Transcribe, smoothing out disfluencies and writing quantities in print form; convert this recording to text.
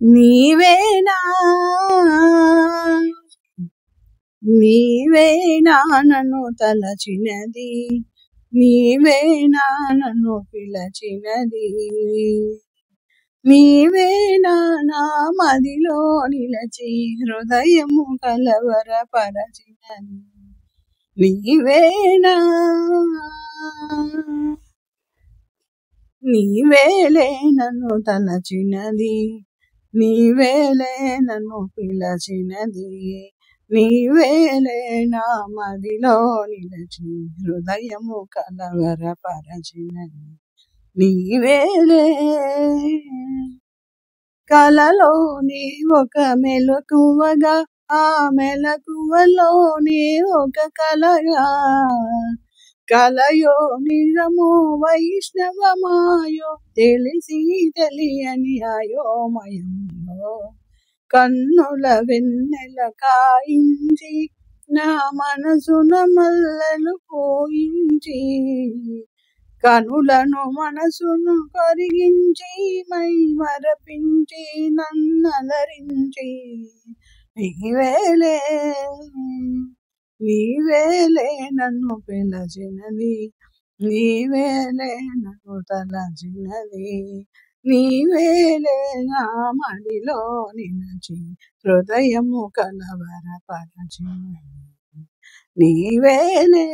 నీవేనా నీవేనా నన్ను తలచినది, నీవేనా నన్ను పిలచినది, నీవేనా నా మదిలో నిలచి హృదయము కలవరపరచినది, నీవేనా నీవేలే నన్ను తలచినది, నీవేలే నన్ను పిలచినది, నీవేలే నా మదిలో నిలచి హృదయము కలవరపరచినది, నీవేలే. కలలోని ఒక మెలకువగా, ఆ మెలకువలోని ఒక కలగా, కలయో నిజమో వైష్ణవమాయో తెలిసి తెలియని అయోమయంలో, కన్నుల వెన్నెల కాయించి నా మనసున మల్లెలు పోయించి, కనులను మనసును కరిగించి మై మరపించి నన్నలరించి, నీవేలే నీవేలే నన్ను పిలచినది, నీవేలే నన్ను తలచినది, నీవేలే నా మదిలో నిలచి హృదయము కలవరపరచినది, నీవేలే.